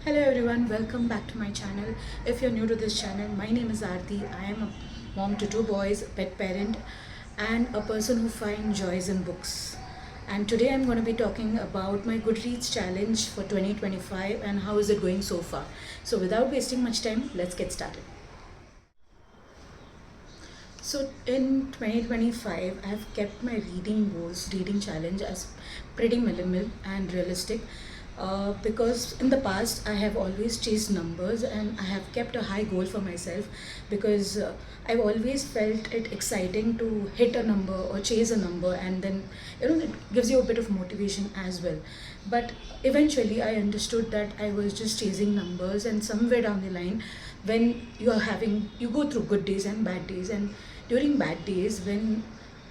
Hello everyone, welcome back to my channel. If you're new to this channel, my name is Aarti. I am a mom to two boys, a pet parent, and a person who finds joys in books. And today I'm going to be talking about my Goodreads challenge for 2025 and how is it going so far. So without wasting much time, let's get started. So in 2025, I have kept my reading challenge as pretty minimal and realistic because in the past I have always chased numbers and I have kept a high goal for myself because I've always felt it exciting to hit a number or chase a number, and then it gives you a bit of motivation as well. But eventually I understood that I was just chasing numbers, and somewhere down the line, when you go through good days and bad days, and during bad days when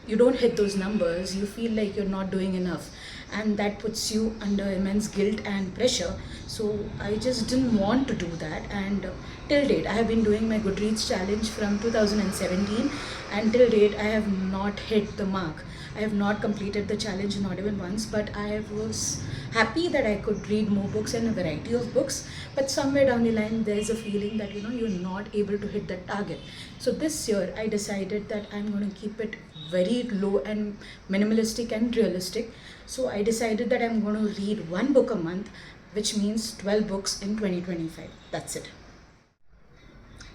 you don't hit those numbers, you feel like you're not doing enough, and that puts you under immense guilt and pressure. So I just didn't want to do that, and till date I have been doing my Goodreads challenge from 2017, and till date I have not hit the mark. I have not completed the challenge, not even once, but I was happy that I could read more books and a variety of books. But somewhere down the line, there's a feeling that you're not able to hit that target. So this year, I decided that I'm going to keep it very low and minimalistic and realistic. So I decided that I'm going to read one book a month, which means 12 books in 2025. That's it.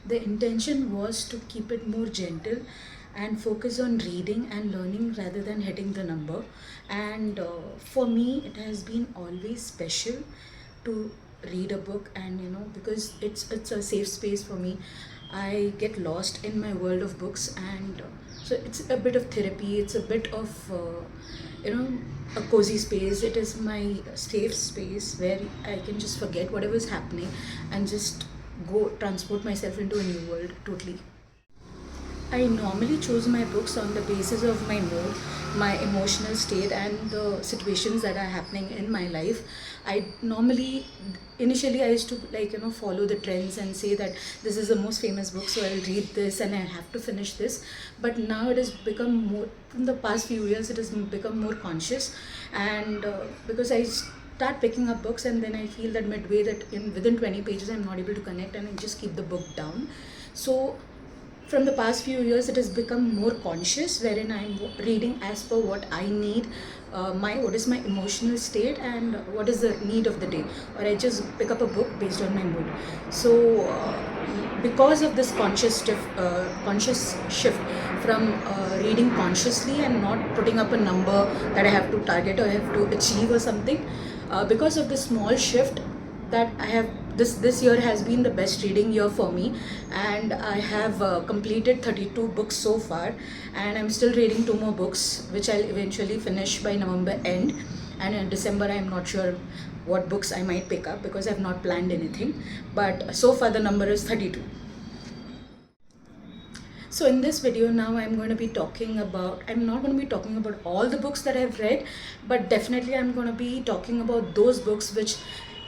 The intention was to keep it more gentle and focus on reading and learning rather than hitting the number. And for me, it has been always special to read a book, and because it's a safe space for me. I get lost in my world of books, and so it's a bit of therapy. It's a bit of you know a cozy space. It is my safe space where I can just forget whatever is happening and just go transport myself into a new world totally. I normally choose my books on the basis of my mood, my emotional state, and the situations that are happening in my life. I normally, initially, I used to follow the trends and say that this is the most famous book, so I'll read this and I have to finish this. But now it has become more, from the past few years, it has become more conscious, and because I start picking up books and then I feel that midway that in within 20 pages I'm not able to connect, and I just keep the book down. So from the past few years it has become more conscious, wherein I'm reading as per what I need, my what is my emotional state and what is the need of the day, or I just pick up a book based on my mood. So because of this conscious shift from reading consciously and not putting up a number that I have to target or I have to achieve or something, because of this small shift that I have, this year has been the best reading year for me, and I have completed 32 books so far, and I'm still reading two more books which I'll eventually finish by November end. And in December I'm not sure what books I might pick up because I've not planned anything, but so far the number is 32. So in this video now I'm not going to be talking about all the books that I've read, but definitely I'm going to be talking about those books which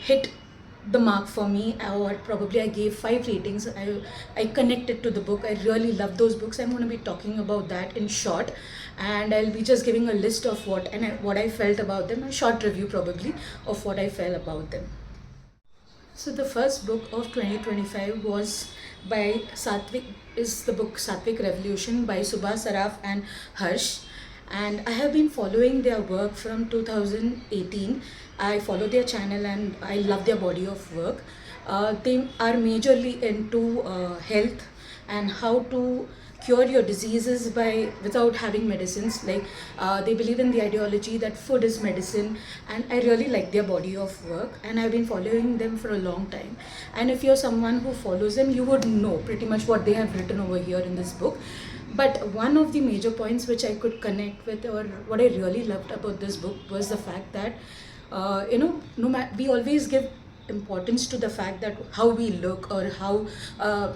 hit the mark for me, or probably I gave 5 ratings. I connected to the book. I really love those books. I'm going to be talking about that in short, and I'll be just giving a list of what I felt about them, a short review probably of what I felt about them. So the first book of 2025 was by Satvik, is the book Satvik Revolution by Subha Saraf and Harsh. And I have been following their work from 2018. I follow their channel and I love their body of work. They are majorly into health and how to cure your diseases by without having medicines. Like they believe in the ideology that food is medicine, and I really like their body of work, and I've been following them for a long time. And if you're someone who follows them, you would know pretty much what they have written over here in this book. But one of the major points which I could connect with, or what I really loved about this book, was the fact that no matter, we always give importance to the fact that how we look, or how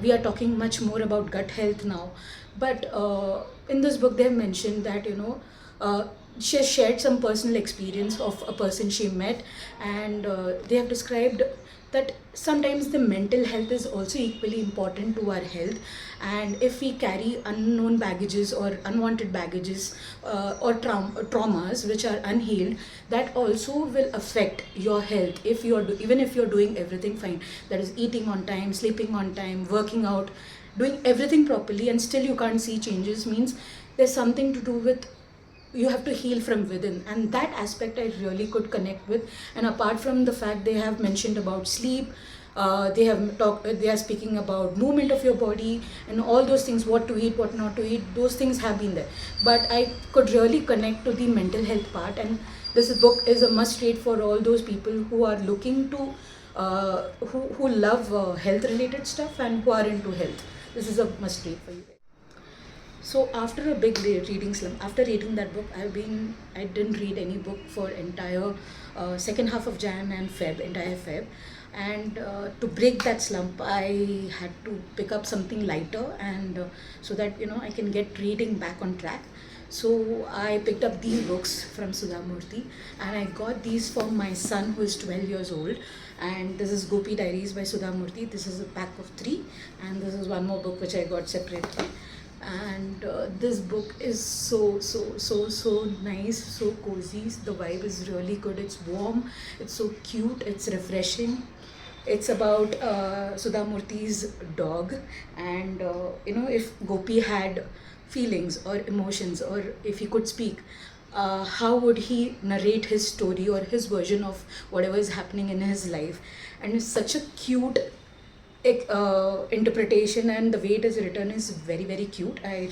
we are talking much more about gut health now. But in this book they have mentioned that uh, she has shared some personal experience of a person she met, and they have described that sometimes the mental health is also equally important to our health. And if we carry unknown baggages or unwanted baggages, or traumas which are unhealed, that also will affect your health. If you're even if you're doing everything fine, that is eating on time, sleeping on time, working out, doing everything properly, and still you can't see changes, means there's something to do with, you have to heal from within. And that aspect I really could connect with. And apart from the fact they have mentioned about sleep, they are speaking about movement of your body and all those things, what to eat, what not to eat, those things have been there. But I could really connect to the mental health part, and this book is a must read for all those people who are looking to who love health related stuff and who are into health. This is a must read for you. So after a big reading slump, after reading that book, I didn't read any book for entire second half of Jan and Feb, entire Feb. And to break that slump, I had to pick up something lighter, and so that I can get reading back on track. So I picked up these books from Sudha Murthy, and I got these for my son who is 12 years old. And this is Gopi Diaries by Sudha Murthy. This is a pack of 3, and this is one more book which I got separately. And this book is so nice, so cozy. The vibe is really good. It's warm, it's so cute, it's refreshing. It's about Sudha Murthy's dog, and if Gopi had feelings or emotions, or if he could speak, how would he narrate his story or his version of whatever is happening in his life. And it's such a cute interpretation, and the way it is written is very, very cute. I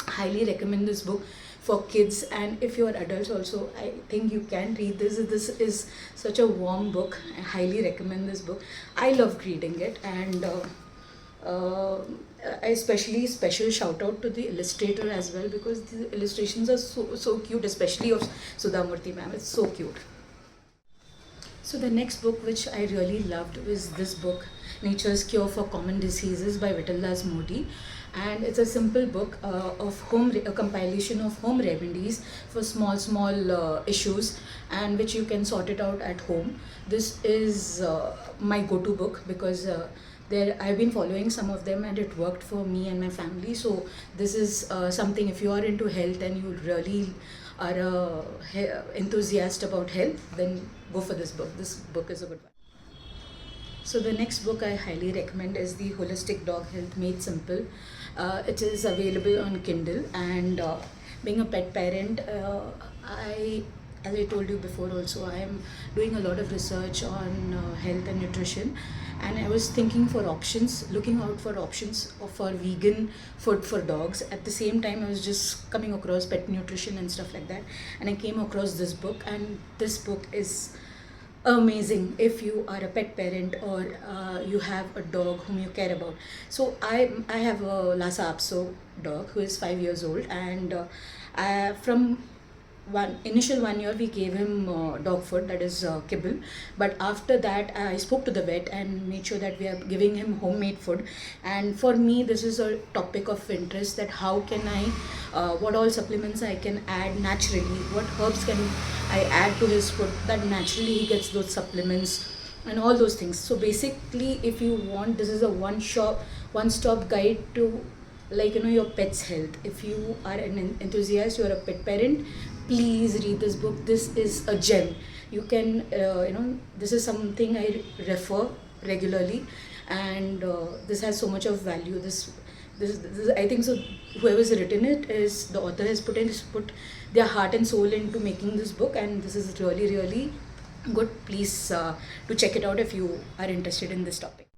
highly recommend this book for kids, and if you are adults also, I think you can read this. This is such a warm book. I highly recommend this book. I loved reading it, and I especially special shout out to the illustrator as well, because the illustrations are so cute, especially of Sudha Murthy ma'am. It's so cute. So the next book which I really loved was this book, Nature's Cure for Common Diseases by Vitaldas Modi. And it's a simple book of a compilation of home remedies for small issues, and which you can sort it out at home. This is my go-to book, because I've been following some of them and it worked for me and my family. So this is something, if you are into health and you really are a enthusiast about health, then go for this book. This book is a good one. So the next book I highly recommend is The Holistic Dog Health Made Simple. It is available on Kindle, and being a pet parent, as I told you before also, I am doing a lot of research on health and nutrition, and I was thinking for options, looking out for options for vegan food for dogs. At the same time, I was just coming across pet nutrition and stuff like that, and I came across this book, and this book is amazing if you are a pet parent, or you have a dog whom you care about. So I have a Lhasa Apso dog who is 5 years old, and from initial 1 year we gave him dog food, that is kibble. But after that I spoke to the vet and made sure that we are giving him homemade food. And for me this is a topic of interest, that how can I what all supplements I can add naturally, what herbs can I add to his food that naturally he gets those supplements and all those things. So basically, if you want, this is a one stop guide to, like, your pet's health. If you are an enthusiast, you are a pet parent, please read this book. This is a gem. You can this is something I refer regularly, and this has so much of value. This I think so, whoever's written it, is the author has put their heart and soul into making this book, and this is really good. Please to check it out if you are interested in this topic.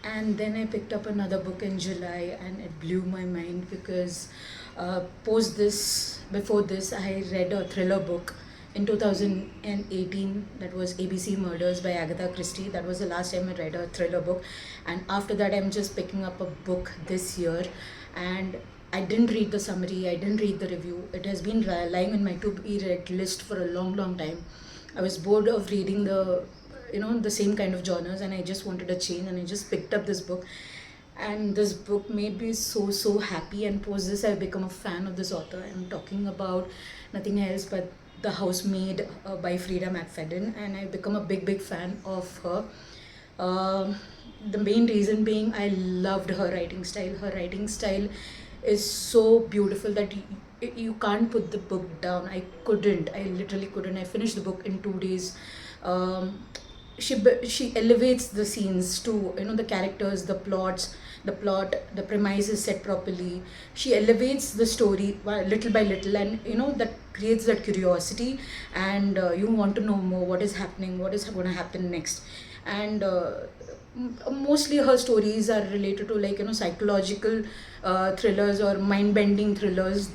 And then I picked up another book in July, and it blew my mind, because before this I read a thriller book in 2018, that was ABC Murders by Agatha Christie. That was the last time I read a thriller book, and after that I'm just picking up a book this year, and I didn't read the summary, I didn't read the review. It has been lying in my to be read list for a long time. I was bored of reading the same kind of genres, and I just wanted a change, and I just picked up this book. And this book made me so happy, and post this I've become a fan of this author. I'm talking about nothing else but The Housemaid by Frida McFadden, and I've become a big fan of her. Um, the main reason being I loved her writing style. Her writing style is so beautiful that you can't put the book down. I couldn't. I literally couldn't. I finished the book in 2 days. Um, she elevates the scenes to, the characters, the premise is set properly. She elevates the story little by little, and that creates that curiosity, and you want to know more, what is happening, what is going to happen next. And mostly her stories are related to, like, psychological thrillers or mind bending thrillers.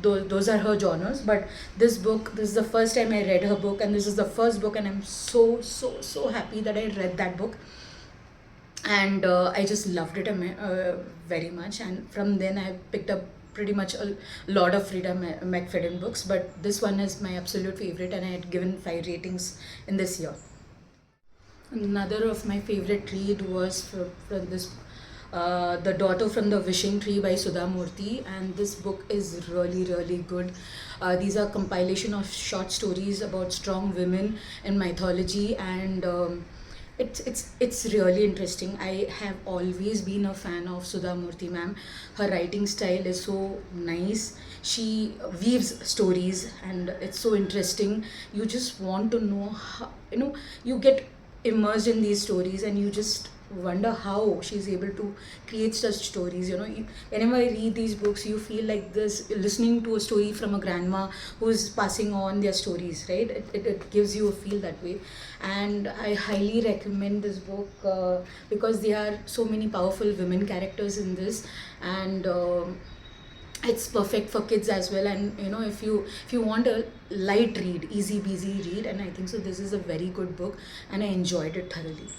Those are her genres. But this is the first time I read her book, and this is the first book, and I'm so happy that I read that book. And I just loved it very much. And from then I picked up pretty much a lot of Frida McFadden books, but this one is my absolute favorite, and I had given 5 ratings in this year. Another of my favorite read was from this The Daughter from the Wishing Tree by Sudha Murthy, and this book is really good. These are compilation of short stories about strong women in mythology, and it's really interesting. I have always been a fan of Sudha Murthy ma'am. Her writing style is so nice. She weaves stories, and it's so interesting. You just want to know how, you get immersed in these stories, and you just wonder how she's able to create such stories. Whenever I read these books, you feel like this, listening to a story from a grandma who's passing on their stories, right? It gives you a feel that way. And I highly recommend this book because there are so many powerful women characters in this. And it's perfect for kids as well. And if you want a light read, easy busy read, and I think so this is a very good book, and I enjoyed it thoroughly.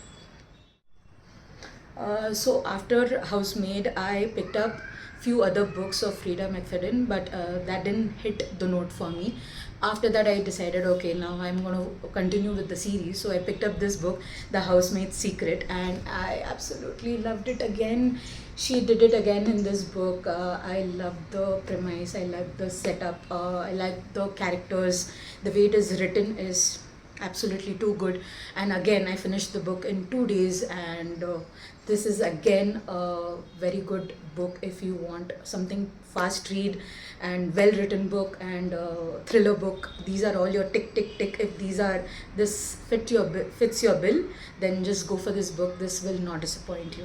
So after Housemaid, I picked up few other books of Frida McFadden, but that didn't hit the note for me. After that, I decided, okay, now I'm going to continue with the series. So I picked up this book, The Housemaid's Secret, and I absolutely loved it again. She did it again in this book. I loved the premise, I loved the setup, I liked the characters. The way it is written is absolutely too good. And again, I finished the book in 2 days, and this is again a very good book if you want something fast read and well written book, and thriller book. These are all your tick. If this fits your bill, then just go for this book. This will not disappoint you.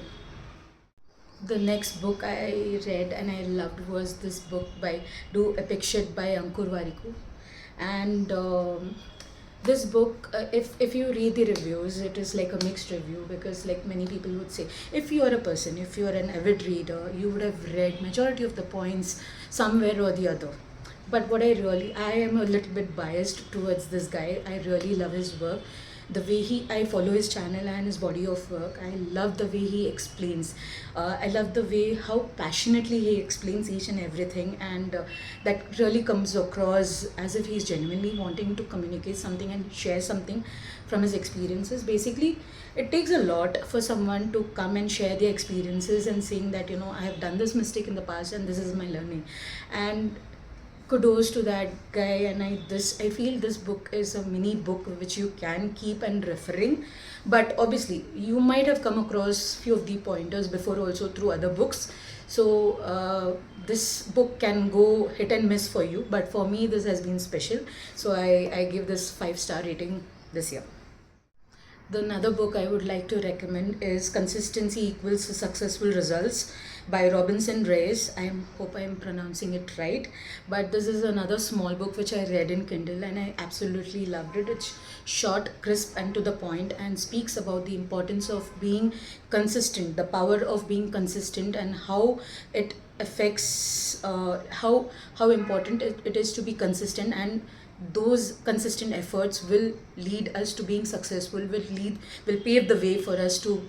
The next book I read and I loved was this book by Do Epic Shit by Ankur Warikoo. And this book, if you read the reviews, it is like a mixed review, because like many people would say, if you are a person, if you are an avid reader, you would have read majority of the points somewhere or the other. But I am a little bit biased towards this guy. I really love his work. The way I follow his channel and his body of work. I love the way he explains. I love the way how passionately he explains each and everything, and that really comes across as if he's genuinely wanting to communicate something and share something from his experiences. Basically, it takes a lot for someone to come and share their experiences and saying that, I have done this mistake in the past and this is my learning. And kudos to that guy. And I feel this book is a mini book which you can keep and referring, but obviously you might have come across few of the pointers before also through other books. So this book can go hit and miss for you, but for me this has been special. So I give this 5-star rating this year. The another book I would like to recommend is Consistency Equals Successful Results by Robinson Reyes. I hope I am pronouncing it right. But this is another small book which I read in Kindle and I absolutely loved it. It's short, crisp and to the point, and speaks about the importance of being consistent, the power of being consistent, and how it affects how important it is to be consistent. And those consistent efforts will lead us to being successful, will pave the way for us to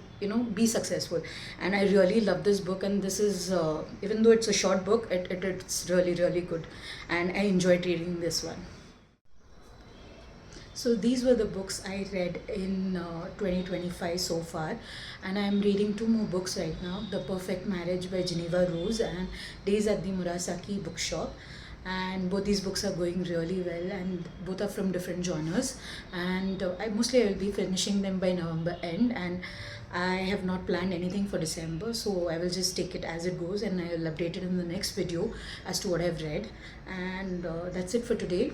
be successful. And I really love this book, and this is even though it's a short book, it's really good, and I enjoyed reading this one. So these were the books I read in 2025 so far, and I am reading 2 more books right now: The Perfect Marriage by Geneva Rose and Days at the Murasaki Bookshop. and both these books are going really well, and both are from different genres. And I will be finishing them by November end, and I have not planned anything for December, so I will just take it as it goes, and I will update it in the next video as to what I've read. And that's it for today.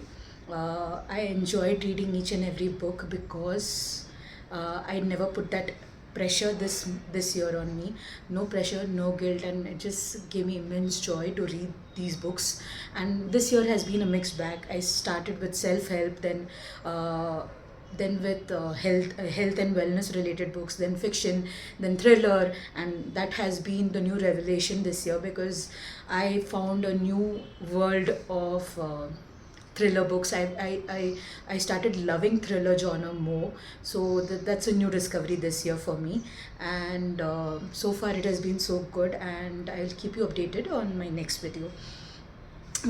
I enjoyed reading each and every book because I never put that pressure this year on me. No pressure, no guilt, and it just gave me immense joy to read these books. And this year has been a mixed bag. I started with self-help, then with health and wellness related books, then fiction, then thriller, and that has been the new revelation this year because I found a new world of thriller books. I started loving thriller genre more, so that's a new discovery this year for me. And so far it has been so good, and I'll keep you updated on my next video.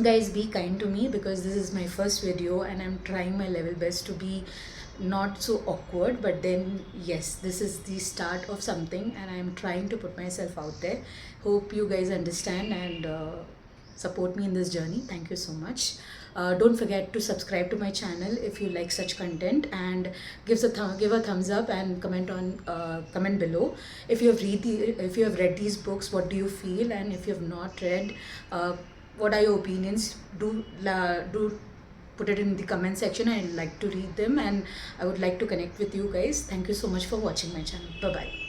Guys, be kind to me because this is my first video and I'm trying my level best to be not so awkward, but then yes, this is the start of something and I'm trying to put myself out there. Hope you guys understand and support me in this journey. Thank you so much. Don't forget to subscribe to my channel if you like such content, and give a thumbs up and comment below if if you have read these books. What do you feel? And if you have not read, what are your opinions? Do put it in the comment section. I like to read them and I would like to connect with you guys. Thank you so much for watching my channel. Bye bye.